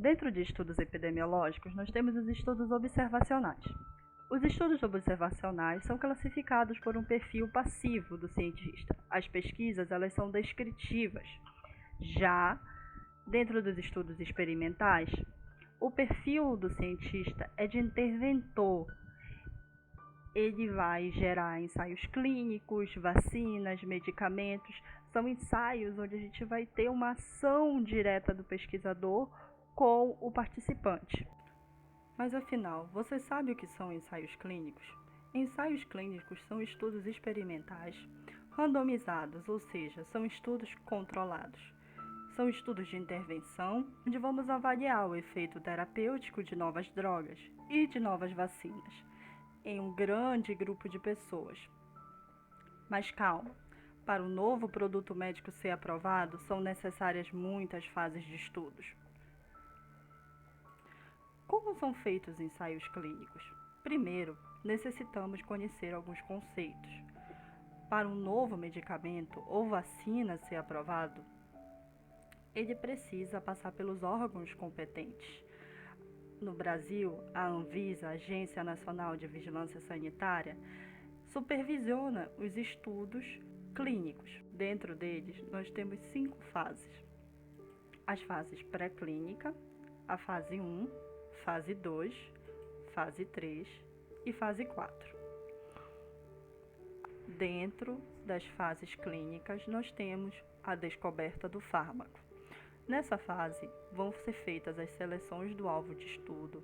Dentro de estudos epidemiológicos, nós temos os estudos observacionais. Os estudos observacionais são classificados por um perfil passivo do cientista. As pesquisas, elas são descritivas. Já dentro dos estudos experimentais, o perfil do cientista é de interventor. Ele vai gerar ensaios clínicos, vacinas, medicamentos. São ensaios onde a gente vai ter uma ação direta do pesquisador com o participante. Mas afinal, você sabe o que são ensaios clínicos? Ensaios clínicos são estudos experimentais randomizados, ou seja, são estudos controlados. São estudos de intervenção, onde vamos avaliar o efeito terapêutico de novas drogas e de novas vacinas em um grande grupo de pessoas. Mas calma, para um novo produto médico ser aprovado, são necessárias muitas fases de estudos. Como são feitos ensaios clínicos? Primeiro, necessitamos conhecer alguns conceitos. Para um novo medicamento ou vacina ser aprovado, ele precisa passar pelos órgãos competentes. No Brasil, a Anvisa, a Agência Nacional de Vigilância Sanitária, supervisiona os estudos clínicos. Dentro deles, nós temos 5 fases. As fases pré-clínica, a fase 1, fase 2, fase 3 e fase 4. Dentro das fases clínicas, nós temos a descoberta do fármaco. Nessa fase, vão ser feitas as seleções do alvo de estudo,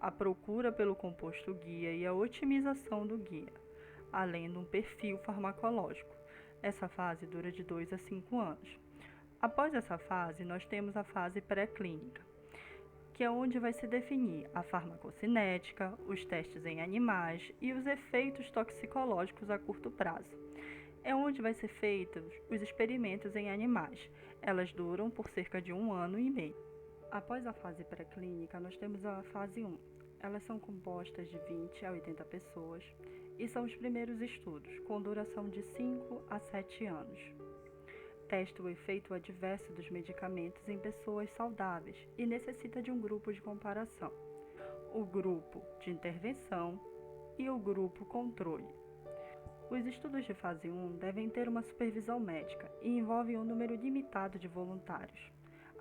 a procura pelo composto guia e a otimização do guia, além de um perfil farmacológico. Essa fase dura de 2 a 5 anos. Após essa fase, nós temos a fase pré-clínica, que é onde vai se definir a farmacocinética, os testes em animais e os efeitos toxicológicos a curto prazo. É onde vai ser feitos os experimentos em animais. Elas duram por cerca de 1 ano e meio. Após a fase pré-clínica, nós temos a fase 1. Elas são compostas de 20 a 80 pessoas e são os primeiros estudos, com duração de 5 a 7 anos. Testa o efeito adverso dos medicamentos em pessoas saudáveis e necessita de um grupo de comparação, o grupo de intervenção e o grupo controle. Os estudos de fase 1 devem ter uma supervisão médica e envolvem um número limitado de voluntários,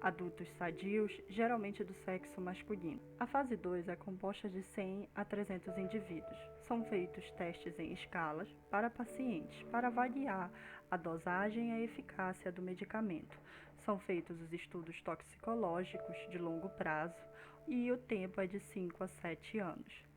adultos sadios, geralmente do sexo masculino. A fase 2 é composta de 100 a 300 indivíduos. São feitos testes em escalas para pacientes, para avaliar a dosagem e a eficácia do medicamento. São feitos os estudos toxicológicos de longo prazo e o tempo é de 5 a 7 anos.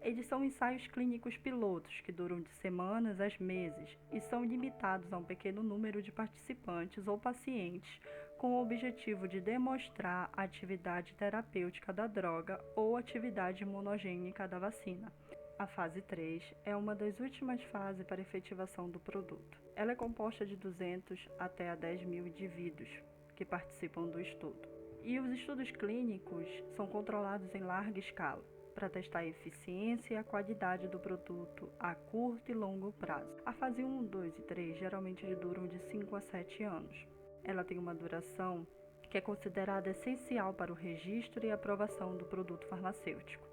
Eles são ensaios clínicos pilotos que duram de semanas a meses e são limitados a um pequeno número de participantes ou pacientes com o objetivo de demonstrar a atividade terapêutica da droga ou atividade imunogênica da vacina. A fase 3 é uma das últimas fases para efetivação do produto. Ela é composta de 200 até a 10 mil indivíduos que participam do estudo. E os estudos clínicos são controlados em larga escala, para testar a eficiência e a qualidade do produto a curto e longo prazo. A fase 1, 2 e 3 geralmente duram de 5 a 7 anos. Ela tem uma duração que é considerada essencial para o registro e aprovação do produto farmacêutico.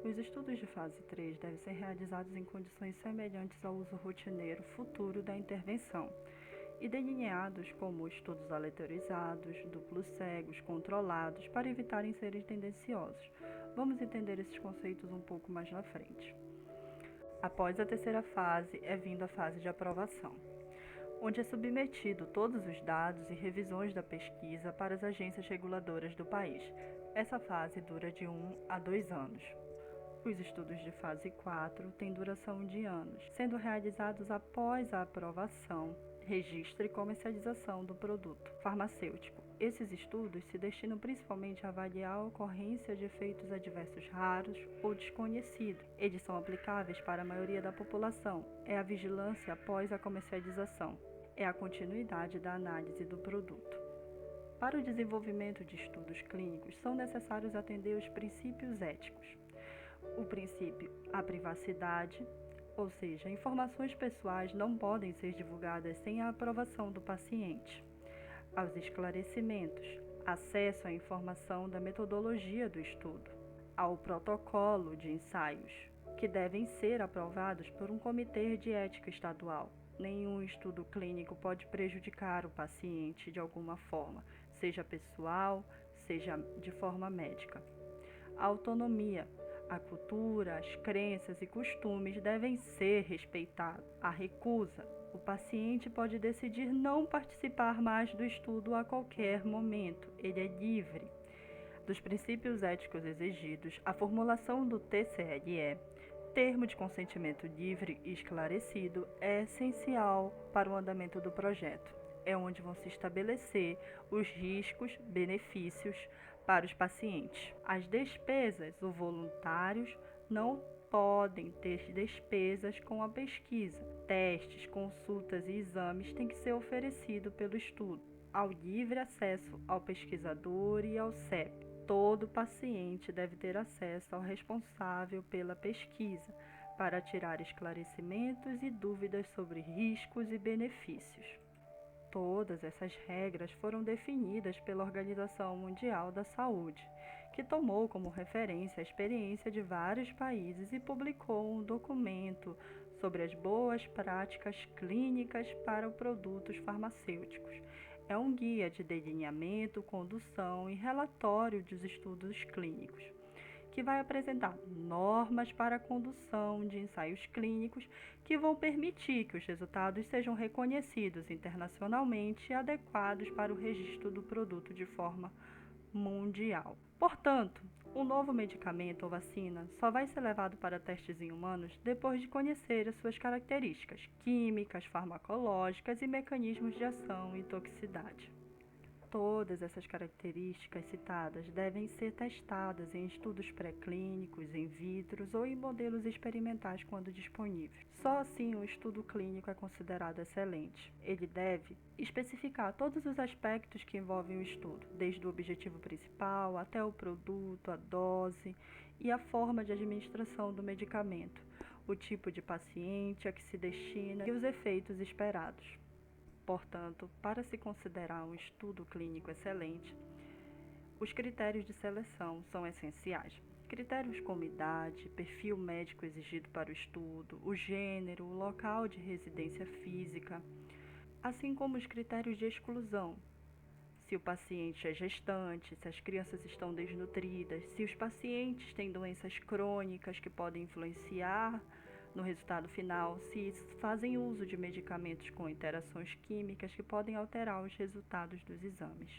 Os estudos de fase 3 devem ser realizados em condições semelhantes ao uso rotineiro futuro da intervenção e delineados como estudos aleatorizados, duplos cegos, controlados, para evitarem serem tendenciosos. Vamos entender esses conceitos um pouco mais na frente. Após a terceira fase, é vindo a fase de aprovação, onde é submetido todos os dados e revisões da pesquisa para as agências reguladoras do país. Essa fase dura de 1 a 2 anos. Os estudos de fase 4 têm duração de anos, sendo realizados após a aprovação, registro e comercialização do produto farmacêutico. Esses estudos se destinam principalmente a avaliar a ocorrência de efeitos adversos raros ou desconhecidos. Eles são aplicáveis para a maioria da população. É a vigilância após a comercialização. É a continuidade da análise do produto. Para o desenvolvimento de estudos clínicos, são necessários atender os princípios éticos. O princípio, a privacidade, ou seja, informações pessoais não podem ser divulgadas sem a aprovação do paciente. Aos esclarecimentos, acesso à informação da metodologia do estudo, ao protocolo de ensaios, que devem ser aprovados por um comitê de ética estadual. Nenhum estudo clínico pode prejudicar o paciente de alguma forma, seja pessoal, seja de forma médica. A autonomia, a cultura, as crenças e costumes devem ser respeitados. A recusa, o paciente pode decidir não participar mais do estudo a qualquer momento, ele é livre. Dos princípios éticos exigidos, a formulação do TCLE, termo de consentimento livre e esclarecido, é essencial para o andamento do projeto. É onde vão se estabelecer os riscos, benefícios para os pacientes. As despesas, os voluntários não podem ter despesas com a pesquisa. Testes, consultas e exames têm que ser oferecidos pelo estudo. Ao livre acesso ao pesquisador e ao CEP. Todo paciente deve ter acesso ao responsável pela pesquisa para tirar esclarecimentos e dúvidas sobre riscos e benefícios. Todas essas regras foram definidas pela Organização Mundial da Saúde, que tomou como referência a experiência de vários países e publicou um documento sobre as boas práticas clínicas para produtos farmacêuticos. É um guia de delineamento, condução e relatório dos estudos clínicos, que vai apresentar normas para a condução de ensaios clínicos que vão permitir que os resultados sejam reconhecidos internacionalmente e adequados para o registro do produto de forma mundial. Portanto, um novo medicamento ou vacina só vai ser levado para testes em humanos depois de conhecer as suas características químicas, farmacológicas e mecanismos de ação e toxicidade. Todas essas características citadas devem ser testadas em estudos pré-clínicos, in vitro ou em modelos experimentais quando disponíveis. Só assim o estudo clínico é considerado excelente. Ele deve especificar todos os aspectos que envolvem o estudo, desde o objetivo principal até o produto, a dose e a forma de administração do medicamento, o tipo de paciente a que se destina e os efeitos esperados. Portanto, para se considerar um estudo clínico excelente, os critérios de seleção são essenciais. Critérios como idade, perfil médico exigido para o estudo, o gênero, o local de residência física, assim como os critérios de exclusão. Se o paciente é gestante, se as crianças estão desnutridas, se os pacientes têm doenças crônicas que podem influenciar no resultado final, se fazem uso de medicamentos com interações químicas que podem alterar os resultados dos exames.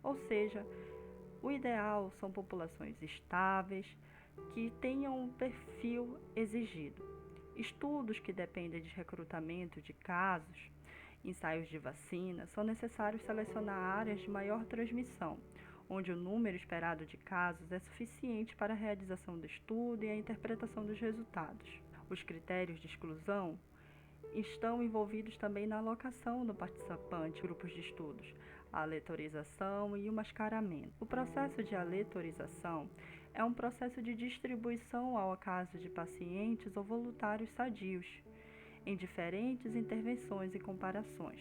Ou seja, o ideal são populações estáveis, que tenham um perfil exigido. Estudos que dependem de recrutamento de casos, ensaios de vacina, são necessários selecionar áreas de maior transmissão, onde o número esperado de casos é suficiente para a realização do estudo e a interpretação dos resultados. Os critérios de exclusão estão envolvidos também na alocação do participante em grupos de estudos, a aleatorização e o mascaramento. O processo de aleatorização é um processo de distribuição ao acaso de pacientes ou voluntários sadios, em diferentes intervenções e comparações.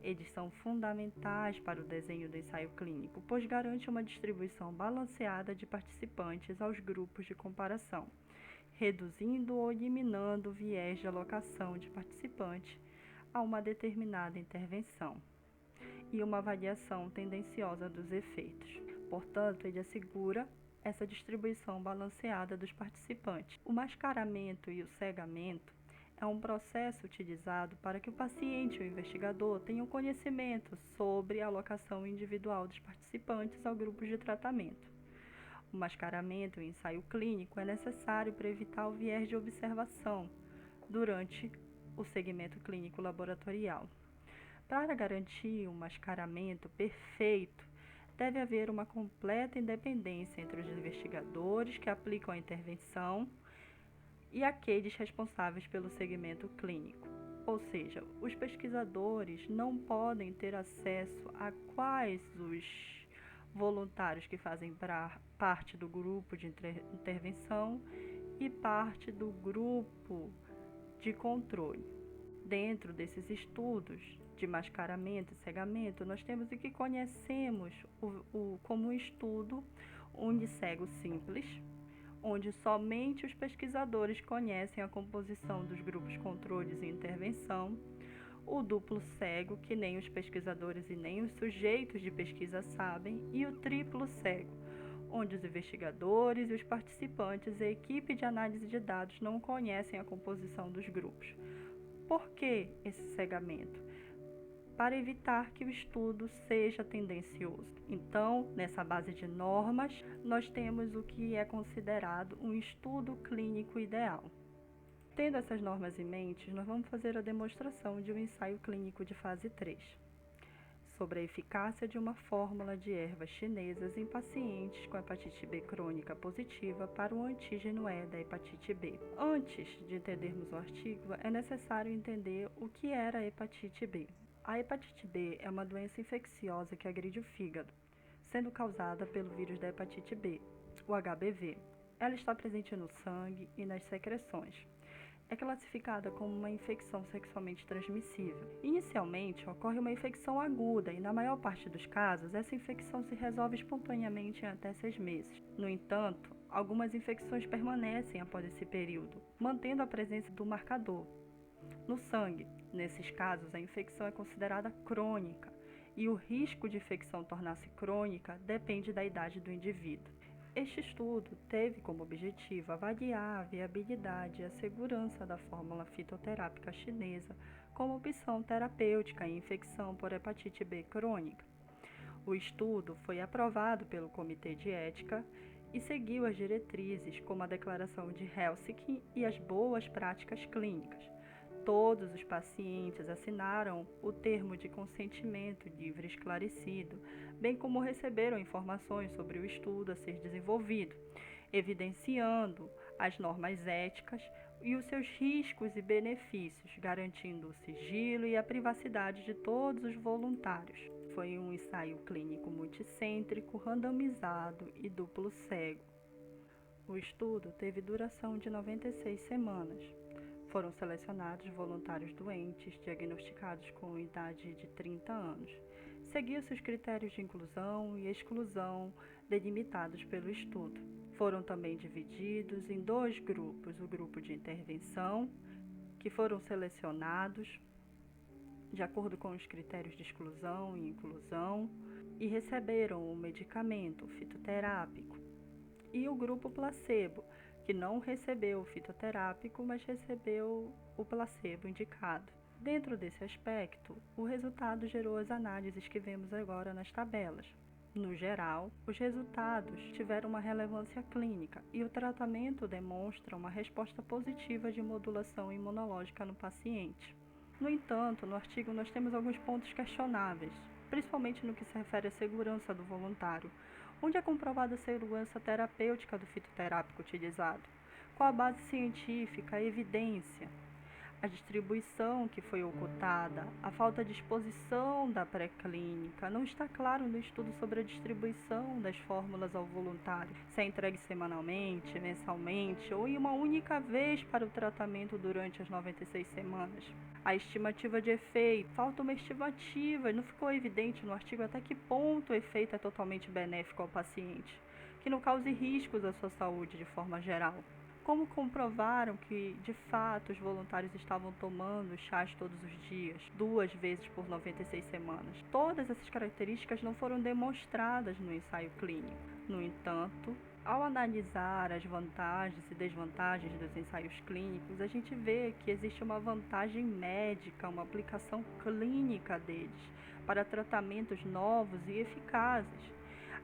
Eles são fundamentais para o desenho do ensaio clínico, pois garante uma distribuição balanceada de participantes aos grupos de comparação, reduzindo ou eliminando o viés de alocação de participantes a uma determinada intervenção e uma avaliação tendenciosa dos efeitos. Portanto, ele assegura essa distribuição balanceada dos participantes. O mascaramento e o cegamento é um processo utilizado para que o paciente e o investigador tenham conhecimento sobre a alocação individual dos participantes ao grupo de tratamento. O mascaramento em ensaio clínico é necessário para evitar o viés de observação durante o segmento clínico laboratorial. Para garantir um mascaramento perfeito, deve haver uma completa independência entre os investigadores que aplicam a intervenção e aqueles responsáveis pelo segmento clínico. Ou seja, os pesquisadores não podem ter acesso a quais os voluntários que fazem parte do grupo de intervenção e parte do grupo de controle. Dentro desses estudos de mascaramento e cegamento, nós temos o que conhecemos como um estudo unicego simples, onde somente os pesquisadores conhecem a composição dos grupos controles e intervenção, o duplo cego, que nem os pesquisadores e nem os sujeitos de pesquisa sabem, e o triplo cego, onde os investigadores e os participantes e a equipe de análise de dados não conhecem a composição dos grupos. Por que esse cegamento? Para evitar que o estudo seja tendencioso. Então, nessa base de normas, nós temos o que é considerado um estudo clínico ideal. Tendo essas normas em mente, nós vamos fazer a demonstração de um ensaio clínico de fase 3, sobre a eficácia de uma fórmula de ervas chinesas em pacientes com hepatite B crônica positiva para o antígeno E da hepatite B. Antes de entendermos o artigo, é necessário entender o que era a hepatite B. A hepatite B é uma doença infecciosa que agride o fígado, sendo causada pelo vírus da hepatite B, o HBV. Ela está presente no sangue e nas secreções. É classificada como uma infecção sexualmente transmissível. Inicialmente, ocorre uma infecção aguda e, na maior parte dos casos, essa infecção se resolve espontaneamente em até 6 meses. No entanto, algumas infecções permanecem após esse período, mantendo a presença do marcador no sangue. Nesses casos, a infecção é considerada crônica e o risco de infecção tornar-se crônica depende da idade do indivíduo. Este estudo teve como objetivo avaliar a viabilidade e a segurança da fórmula fitoterápica chinesa como opção terapêutica em infecção por hepatite B crônica. O estudo foi aprovado pelo Comitê de Ética e seguiu as diretrizes como a Declaração de Helsinki e as boas práticas clínicas. Todos os pacientes assinaram o termo de consentimento livre e esclarecido, bem como receberam informações sobre o estudo a ser desenvolvido, evidenciando as normas éticas e os seus riscos e benefícios, garantindo o sigilo e a privacidade de todos os voluntários. Foi um ensaio clínico multicêntrico, randomizado e duplo cego. O estudo teve duração de 96 semanas. Foram selecionados voluntários doentes, diagnosticados com idade de 30 anos. Seguiu-se os critérios de inclusão e exclusão delimitados pelo estudo. Foram também divididos em 2 grupos, o grupo de intervenção, que foram selecionados de acordo com os critérios de exclusão e inclusão e receberam o medicamento fitoterápico, e o grupo placebo, que não recebeu o fitoterápico, mas recebeu o placebo indicado. Dentro desse aspecto, o resultado gerou as análises que vemos agora nas tabelas. No geral, os resultados tiveram uma relevância clínica e o tratamento demonstra uma resposta positiva de modulação imunológica no paciente. No entanto, no artigo nós temos alguns pontos questionáveis, principalmente no que se refere à segurança do voluntário. Onde é comprovada a segurança terapêutica do fitoterápico utilizado? Qual a base científica, a evidência? A distribuição que foi ocultada, a falta de exposição da pré-clínica, não está claro no estudo sobre a distribuição das fórmulas ao voluntário, se é entregue semanalmente, mensalmente ou em uma única vez para o tratamento durante as 96 semanas. A estimativa de efeito, falta uma estimativa, não ficou evidente no artigo até que ponto o efeito é totalmente benéfico ao paciente, que não cause riscos à sua saúde de forma geral. Como comprovaram que, de fato, os voluntários estavam tomando chás todos os dias, 2 vezes por 96 semanas? Todas essas características não foram demonstradas no ensaio clínico. No entanto, ao analisar as vantagens e desvantagens dos ensaios clínicos, a gente vê que existe uma vantagem médica, uma aplicação clínica deles para tratamentos novos e eficazes.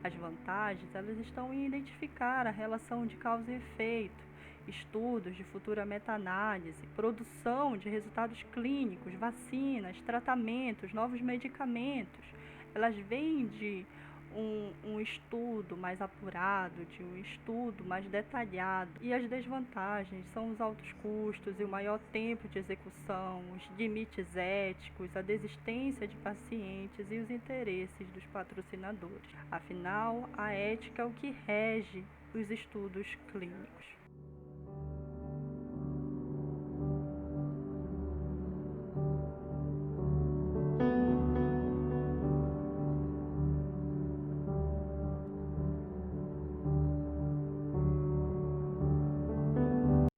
As vantagens, elas estão em identificar a relação de causa e efeito, estudos de futura meta-análise, produção de resultados clínicos, vacinas, tratamentos, novos medicamentos. Elas vêm de um estudo mais apurado, de um estudo mais detalhado. E as desvantagens são os altos custos e o maior tempo de execução, os limites éticos, a desistência de pacientes e os interesses dos patrocinadores. Afinal, a ética é o que rege os estudos clínicos.